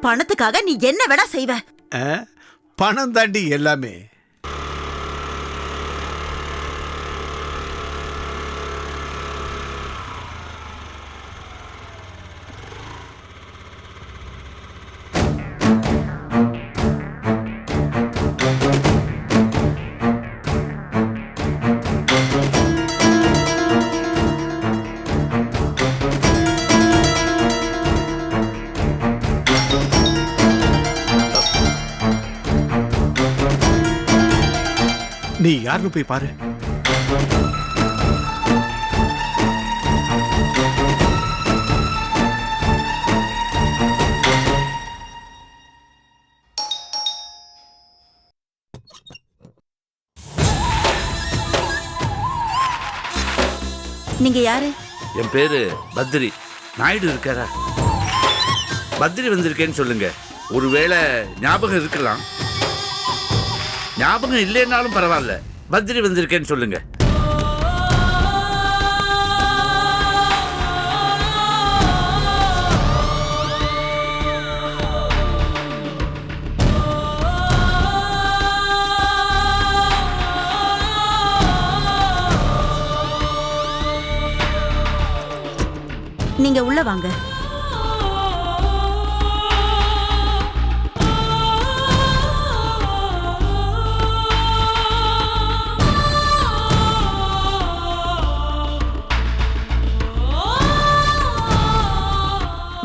பணத்துக்காக நீ என்ன வேணா செய்வ? பணம் தாண்டி எல்லாமே. நீ யாருன்னு போய் பாரு. நீங்க யாரு? என் பேரு பத்ரி. நாயுடு இருக்காரா? பத்ரி வந்திருக்கேன்னு சொல்லுங்க. ஒருவேளை ஞாபகம் இருக்கலாம், ஞாபகம் இல்லைன்னாலும் பரவாயில்ல. பத்ரி வந்திருக்கேன்னு சொல்லுங்க. நீங்க உள்ள வாங்க.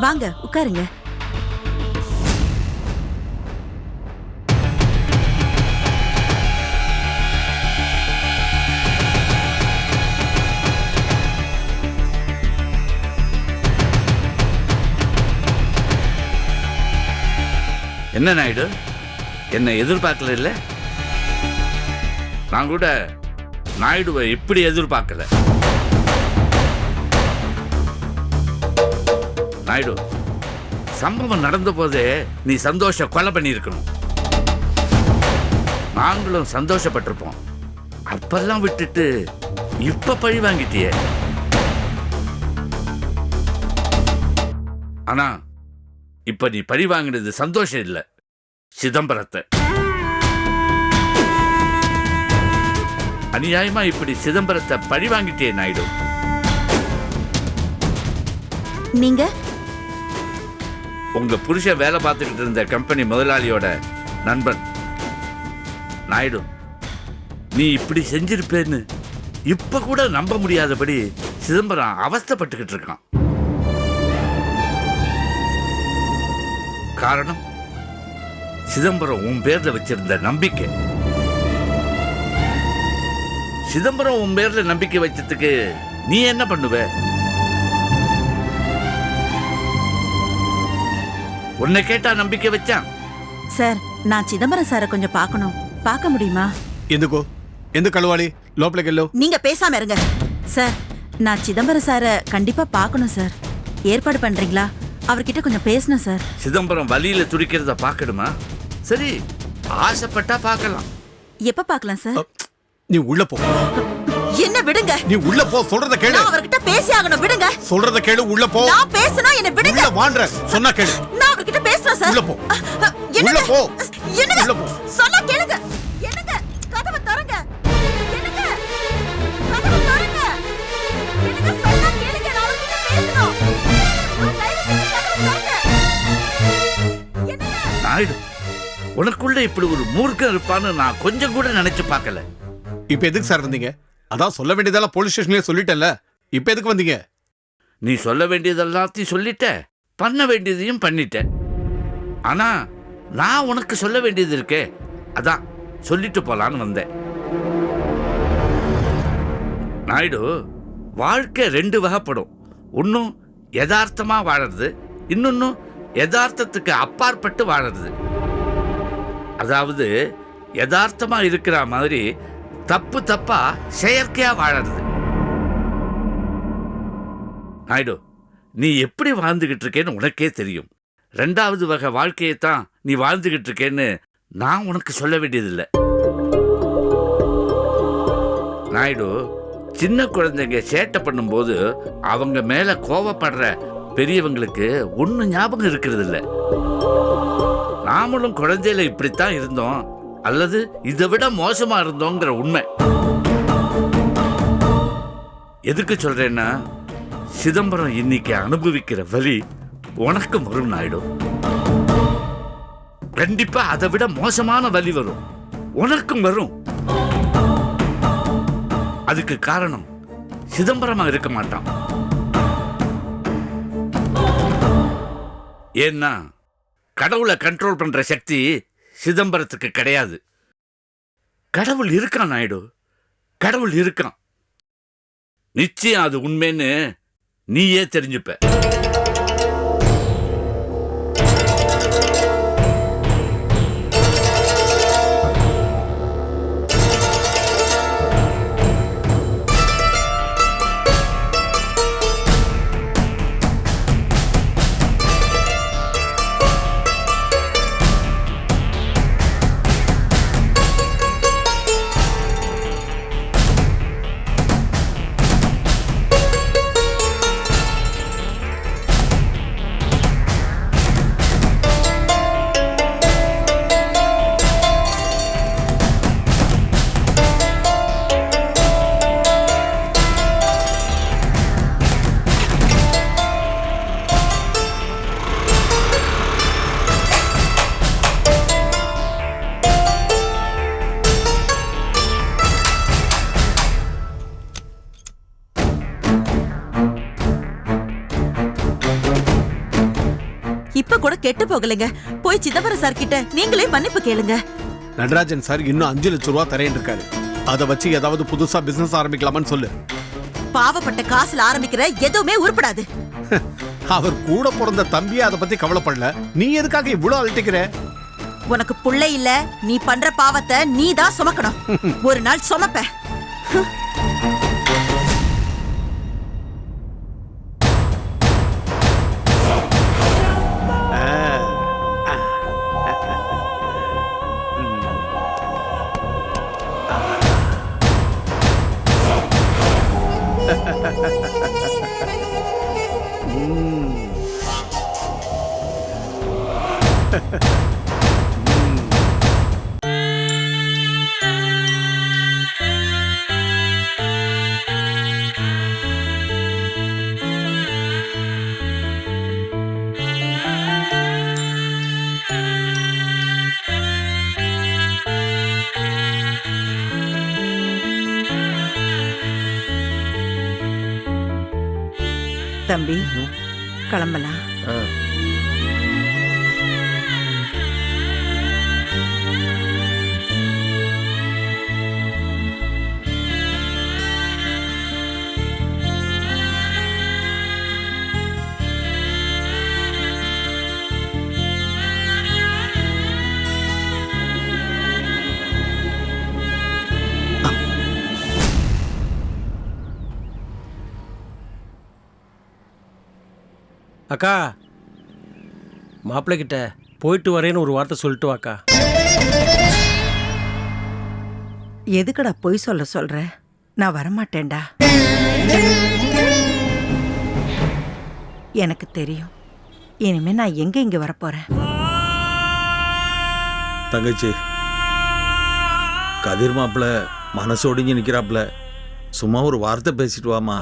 வாங்க உட்காருங்க. என்ன நாயுடு, என்னை எதிர்பார்க்கல இல்ல? நான் கூட நாயுடுவை இப்படி எதிர்பார்க்கல. நாயுடு, சம்பவம் நடந்த போதே நீ சந்தோஷ கொலை பண்ணியிருக்கணும். நாங்களும் சந்தோஷப்பட்டிருப்போம். அப்பெல்லாம் விட்டுட்டு இப்ப பழி வாங்கிட்டியே. ஆனா இப்ப நீ பழி வாங்கினது சந்தோஷம் இல்ல, சிதம்பரத்தை. அநியாயமா இப்படி சிதம்பரத்தை பழி வாங்கிட்டே நாயுடு. நீங்க உங்க புருஷன் வேலை பார்த்துக்கிட்டு இருந்த கம்பெனி முதலாளியோட நண்பன். நாயுடு, நீ இப்படி செஞ்சிருப்பேன்னு இப்ப கூட நம்ப முடியாதபடி சிதம்பரம் அவஸ்தைப்பட்டுக்கிட்டு இருக்கான். காரணம், சிதம்பரம் உன் பேர்ல வச்சிருந்த நம்பிக்கை. சிதம்பரம் உன் பேர்ல நம்பிக்கை வச்சதுக்கு நீ என்ன பண்ணுவ? உன்னை கேட்டா நம்பிக்கை வச்சான். சார், நான் சிதம்பரம் சாரை கொஞ்சம் பார்க்கணும். பார்க்க முடியுமா? ఎందుకో ఎందుకు కలవాలి? లోపలికి వెళ్ళు. நீங்க பேசாம இருங்க சார். நான் சிதம்பரம் சாரை கண்டிப்பா பார்க்கணும் சார். ஏற்பாடு பண்றீங்களா? அவர்கிட்ட கொஞ்சம் பேசணும் சார். சிதம்பரம் வலியில துடிக்கிறத பார்க்கணுமா? சரி, ஆசைப்பட்டா பார்க்கலாம். எப்ப பார்க்கலாம் சார்? நீ உள்ள போ. என்ன விடுங்க. நீ உள்ள போ, சொல்றத கேளு. நான் அவர்கிட்ட பேசி ஆகணும், விடுங்க. சொல்றத கேளு, உள்ள போ. நான் பேசணும், என்ன விடுங்க. உள்ள வான்ற, சொன்னா கேளு. நான் அவர்கிட்ட பேசணும் சார். உள்ள போ. உள்ள போ. என்னங்க? உள்ள போ. சொன்னா கேளுங்க. என்னங்க? கதவை திறங்க. என்னங்க? கதவை திறங்க. என்னங்க? சொன்னா கேளுங்க. நான் அவர்கிட்ட பேசணும். நாயுடு, உனக்குள்ள இப்படி ஒரு மூர்க்கம் இருப்பான்னு நான் கொஞ்சம் கூட நினைச்சு பார்க்கல. இப்ப எதுக்கு சார் வந்தீங்க? அதான் சொல்ல வேண்டியதெல்லாம் போலீஸ் ஸ்டேஷன்லயே சொல்லிட்டேன்ல. இப்ப எதுக்கு வந்தீங்க? நீ சொல்ல வேண்டியதெல்லாத்தையும் சொல்லிட்ட, பண்ண வேண்டியதையும் பண்ணிட்ட. ஆனா நான் உனக்கு சொல்ல வேண்டியது இருக்கே, அதான் சொல்லிட்டு போலான்னு வந்தேன். நாயுடு, வாழ்க்கை ரெண்டு வகைப்படும். ஒன்னும் யதார்த்தமா வாழறது, இன்னொன்னும் யதார்த்தத்துக்கு அப்பாற்பட்டு வாழறது. அதாவது யதார்த்தமா இருக்கிற மாதிரி தப்பு தப்பா செயற்கையா வாழறது. நாயுடு, நீ எப்படி வாழ்ந்துகிட்டு இருக்கேன்னு உனக்கே தெரியும். ரெண்டாவது வகை வாழ்க்கையை தான் நீ வாழ்ந்துகிட்டு இருக்கேன்னு நான் உனக்கு சொல்ல வேண்டியதில்லை. நாயுடு, சின்ன குழந்தைங்க சேட்டை பண்ணும்போது அவங்க மேல கோவப்படுற பெரியவங்களுக்கு ஒன்னும் ஞாபகம் இருக்கிறது இல்ல. நாமளும் குழந்தையில இப்படித்தான் இருந்தோம், அல்லது இதை விட மோசமா இருந்தோங்கிற உண்மை. எதுக்கு சொல்றேன்னா, சிதம்பரம் இன்னைக்கு அனுபவிக்கிற வலி உனக்கும் வரும் நாயுடு. கண்டிப்பா அதை விட மோசமான வலி வரும், உனக்கும் வரும். அதுக்கு காரணம் சிதம்பரமா இருக்க மாட்டான். ஏன்னா கடவுளை கண்ட்ரோல் பண்ற சக்தி சிதம்பரத்துக்கு கிடையாது. கடவுள் இருக்கான் நாயுடு, கடவுள் இருக்கான். நிச்சயம் அது உண்மைன்னு நீயே தெரிஞ்சுப்ப. இப்ப கூட கெட்டு போகலைங்க. போய் சிதம்பரம் சார் கிட்ட நீங்களே மன்னிப்பு கேளுங்க. நடராஜன் சார் இன்னும் 5 லட்சம் ரூபாய் தரேன் இருக்காரு. அதை வச்சு ஏதாவது புதுசா பிசினஸ் ஆரம்பிக்கலாமான்னு சொல்லு. பாவப்பட்ட காசுல ஆரம்பிக்கிற எதுவுமே உருப்படாது. அவர் கூட பிறந்த தம்பியே அதை பத்தி கவலைப்படல, நீ எதுக்காக இவ்வளவு அழட்டிக்கிற? உனக்கு புள்ளை இல்ல, நீ பண்ற பாவத்தை நீ தான் சுமக்கணும். ஒரு நாள் சுமப்ப. தம்பி கிளம்பலாம். அக்கா, மாப்பிள்ளை கிட்ட போயிட்டு வரேன்னு ஒரு வார்த்தை சொல்லிட்டு வாக்கா. எதுக்கடா பொய் சொல்ற? நான் வரமாட்டேன்டா. எனக்கு தெரியும், இனிமே நான் இங்க வரப்போறேன். தங்கச்சி, கதிர் மாப்பிள்ள மனசோடிஞ்சு நிற்கிறாப்புல, சும்மா ஒரு வார்த்தை பேசிட்டு வாமா.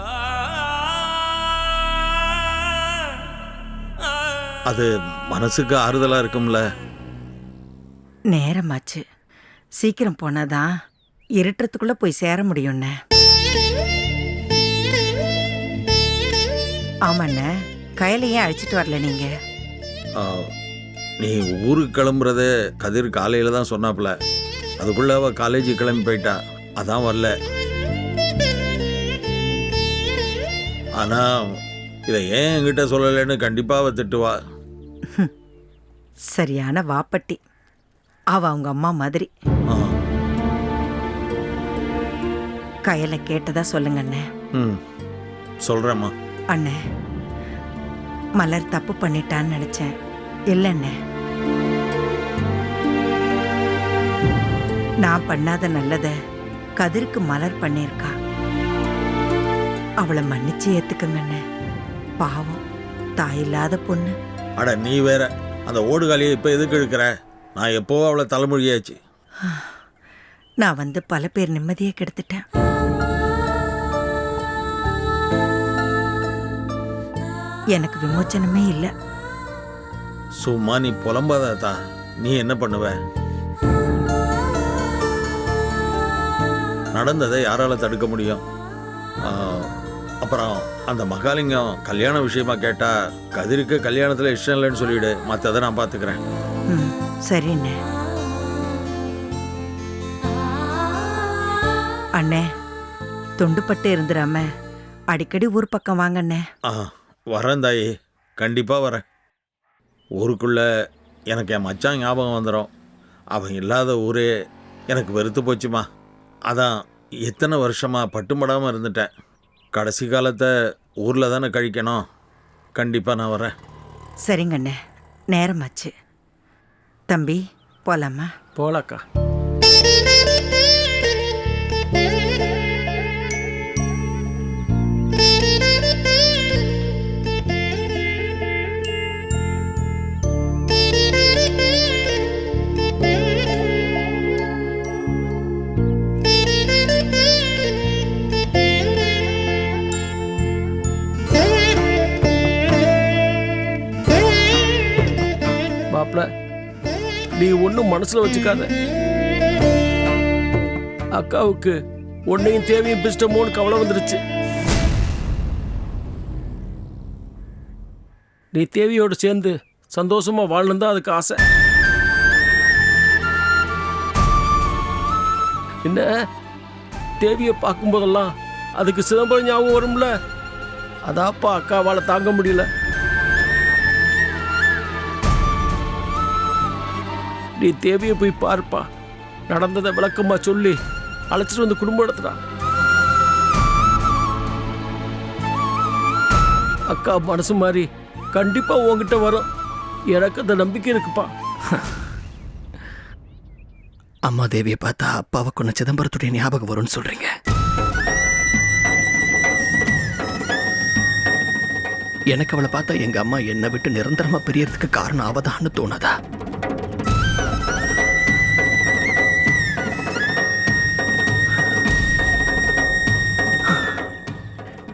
அது மனசுக்கு ஆறுதலா இருக்கும்ல. நேரமாச்சு, சீக்கிரம் போனாதான் இருட்டுறதுக்குள்ள போய் சேர முடியும்ண்ண. ஆமாண்ண, கையிலையே அழைச்சிட்டு வரல நீங்க? நீ ஊருக்கு கிளம்புறத கதிர் காலையில தான் சொன்னாப்புல. அதுக்குள்ள அவ காலேஜ் கிளம்பி போயிட்டா, அதான் வரல. ஆனா இதை ஏன் என்கிட்ட சொல்லலைன்னு கண்டிப்பா அவ திட்டுவா. சரியான வாப்பட்டி அவ, அவங்க அம்மா மாதிரி. கையில கேட்டதா சொல்லுங்க அண்ணே. சொல்றேம்மா. அண்ணே, மலர் தப்பு பண்ணிட்டான்னு நினைச்சேன். இல்லண்ணே, நான் பண்ணாத நல்லத கதிருக்கு மலர் பண்ணியிருக்கா. அவளை மன்னிச்சு ஏத்துக்கங்கண்ணே. பாவம், தாயில்லாத பொண்ணு. அட நீ வேற, அந்த ஓடுகாலியை இப்போ எதுக்கு இழுக்கிற? நான் எப்போவோ அவளை தலைமொழியாச்சு. நான் வந்து பல பேர் நிம்மதியை கெடுத்துட்டேன். எனக்கு விமோச்சனமே இல்லை. சும்மா நீ புலம்பாதா. நீ என்ன பண்ணுவ? நடந்ததை யாரால தடுக்க முடியும்? அப்புறம் அந்த மகாலிங்கம் கல்யாண விஷயமா கேட்டா கதிருக்கு கல்யாணத்துல இஷ்டம் இல்லைன்னு சொல்லிவிடு. மற்றதை நான் பார்த்துக்கிறேன். சரிண்ணே. அண்ணே, தொண்டுப்பட்டு இருந்துடாம அடிக்கடி ஊர் பக்கம் வாங்கண்ணே. வரேன் தாயி, கண்டிப்பாக வரேன். ஊருக்குள்ள எனக்கு என் மச்சான் ஞாபகம் வந்துடும். அவன் இல்லாத ஊரே எனக்கு வெறுத்து போச்சுமா. அதான் எத்தனை வருஷமாக பட்டுப்படாமல் இருந்துட்டேன். கடைசி காலத்தை ஊரில் தானே கழிக்கணும். கண்டிப்பாக நான் வரேன். சரிங்கண்ணே, நேரமாச்சு. தம்பி போலாமா? போலாக்கா. மாப்பிள்ள, நீ ஒன்றும் மனசுல வச்சுக்காத. அக்காவுக்கு உன்னையும் தேவையும் பிடிச்சிட்டமோன்னு கவலை வந்துருச்சு. நீ தேவியோடு சேர்ந்து சந்தோஷமா வாழணும் தான் அதுக்கு ஆசை. என்ன, தேவியை பார்க்கும்போதெல்லாம் அதுக்கு சிதம்பரம் ஞாபகம் வரும்ல. அதாப்பா அக்காவால் தாங்க முடியல. நீ தேவியை போய் பார்ப்பா. நடந்ததை விளக்கமா சொல்லி அழைச்சிட்டு வந்து குடும்பம் எடுத்துடா. அக்கா மனசு மாதிரி கண்டிப்பா உங்ககிட்ட வரும். எனக்கு அந்த நம்பிக்கை இருக்குப்பா. அம்மா தேவியை பார்த்தா அப்பாவை கொண்ட சிதம்பரத்துடைய ஞாபகம் வரும்னு சொல்றீங்க. எனக்கு அவளை பார்த்தா எங்க அம்மா என்னை விட்டு நிரந்தரமா பிரியறதுக்கு காரணம் அவதான்னு தோணாதா?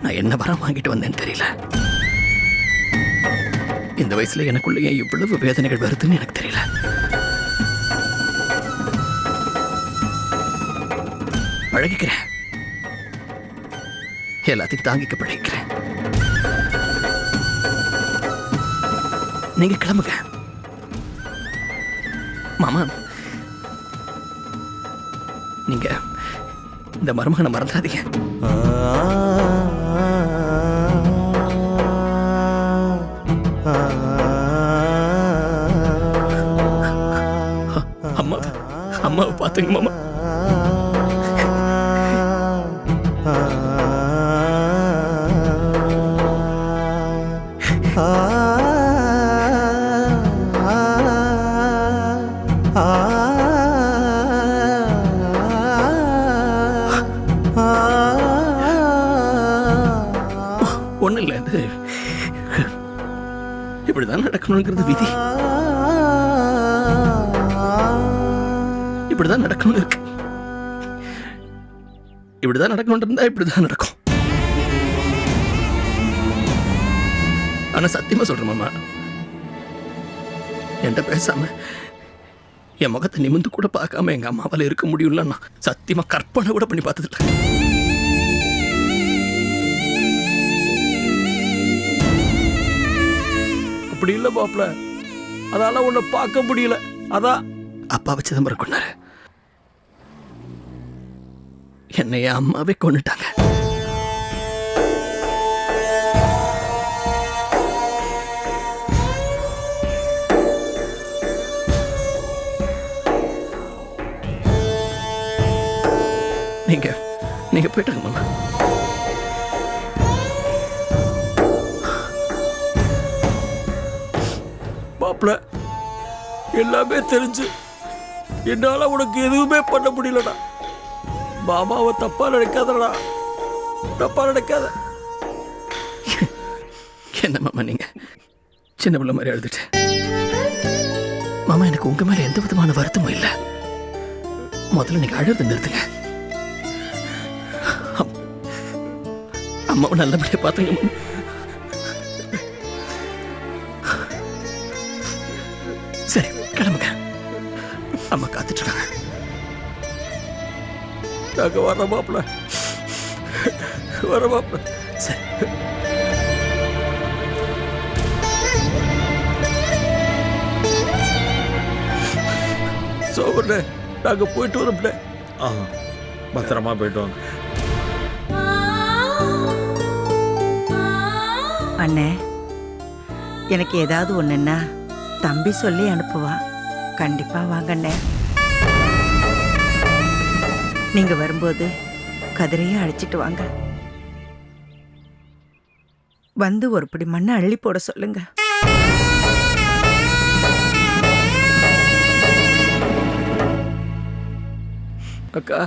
நான் என்ன வரம் வாங்கிட்டு வந்தேன்னு தெரியல. இந்த வயசுல எனக்குள்ள ஏன் இவ்வளவு வேதனைகள் வருதுன்னு எனக்கு தெரியல. பழகிக்கிறேன், எல்லாத்தையும் தாங்கிக்க பழகிக்கிறேன். நீங்க கிளம்புங்க. மாமா, நீங்க இந்த மருமகனை மறந்துடாதீங்க. அம்மாவை பார்த்துங்க மாமா. ஒன்றும் இல்லை, அது இப்படிதான் நடக்கணுங்கிறது விதி. இப்படிதான் நடக்கணும் இருக்கு. இப்படிதான் நடக்கணும் இருந்தா இப்படிதான் நடக்கும். ஆனா சத்தியமா சொல்றேன் மாமா, என்கிட்ட பேசாம என் முகத்தை நிமிந்து கூட பார்க்காம எங்க அம்மாவால இருக்க முடியும்ல. நான் சத்தியமா கற்பனை கூட பண்ணி பார்த்ததில்லை. அப்படி இல்லை பாப்ல, அதால உன்னை பார்க்க முடியல. அதான் அப்பாவை சிதம்பரம் கொண்டாரு, என்னைய அம்மாவே கொண்டுட்டாங்க. நீங்க போயிட்டாங்க மாமா. பாப்ல, எல்லாமே தெரிஞ்சு என்னால உனக்கு எதுவுமே பண்ண முடியலடா. மாமாவை தப்பா நினைக்காதடா, தப்பா நினைக்காத. என்ன மாமா நீங்க சின்ன பிள்ளை மாதிரி அழுதுட்டு. மாமா எனக்கு உங்க மேல எந்த விதமான வருத்தமும் இல்லை. முதல்ல நீங்க அழுது நிறுத்துங்க. அம்மாவை நல்லபடியா பாத்துங்க மாமா. சரி கிளம்புங்க, அம்மா காத்துட்டு இருக்காங்க. நாங்க வர மாப்பிள்ள, வர மாப்பிள்ள. சரி சோபண்ணே, நாங்க போயிட்டு வரோம்ல. ஆ பத்திரமா போயிட்டு வாங்க. அண்ணே, எனக்கு ஏதாவது ஒண்ணுன்னா தம்பி சொல்லி அனுப்புவா. கண்டிப்பா வாங்கண்ணே. நீங்க வரும்போது கதிரையும் அழைச்சிட்டு வாங்க. வந்து ஒரு பிடி மண்ணை அள்ளி போட சொல்லுங்க. அக்கா,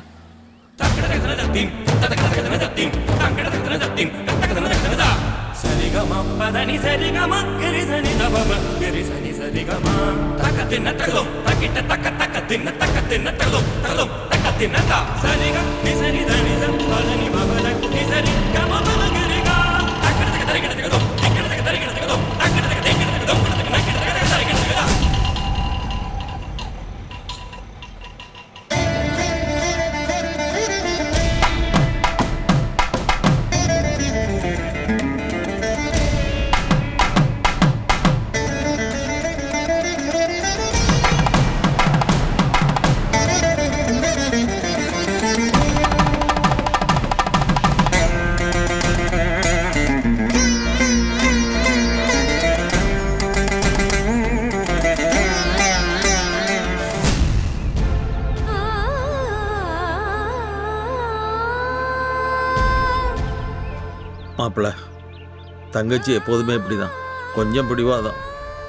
மாப்பிள்ள, தங்கச்சி எப்போதுமே இப்படிதான், கொஞ்சம் பிடிவாதான்.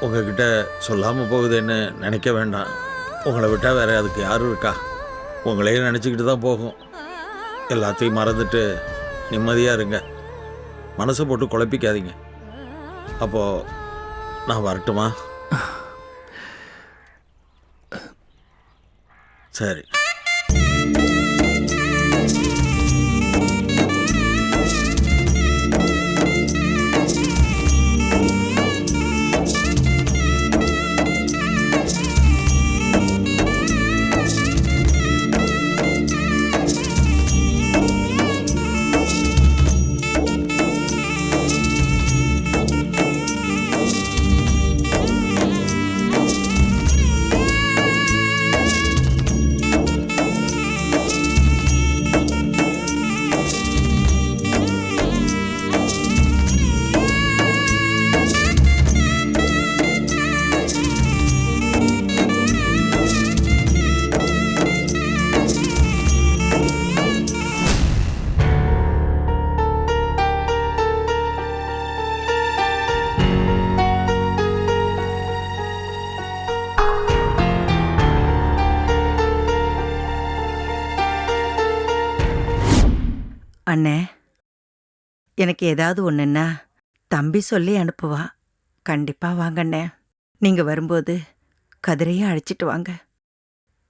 உங்ககிட்ட சொல்லாமல் போகுதுன்னு நினைக்க வேண்டாம். உங்களை விட்டால் வேற அதுக்கு யாரும் இருக்கா? உங்களையும் நினச்சிக்கிட்டு தான் போகும். எல்லாத்தையும் மறந்துட்டு நிம்மதியாக இருங்க. மனசை போட்டு குழப்பிக்காதீங்க. அப்போது நான் வரட்டுமா? சரி. அண்ணே, எனக்கு ஏதாவது ஒண்ணுன்னா தம்பி சொல்லி அனுப்புவா. கண்டிப்பா வாங்கண்ணே. நீங்க வரும்போது கதிரையும் அழைச்சிட்டு வாங்க.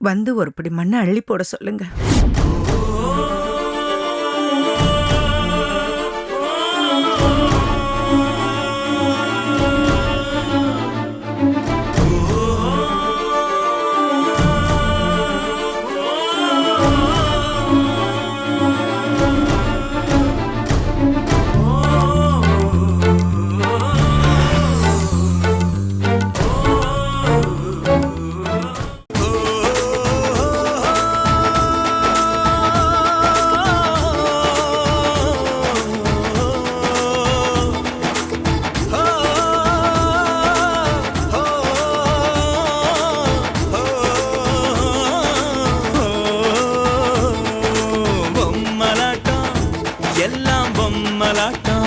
வந்து ஒரு பிடி மண்ணை அள்ளி போட சொல்லுங்க. எல்லாம் பொம்மலாட்டம்.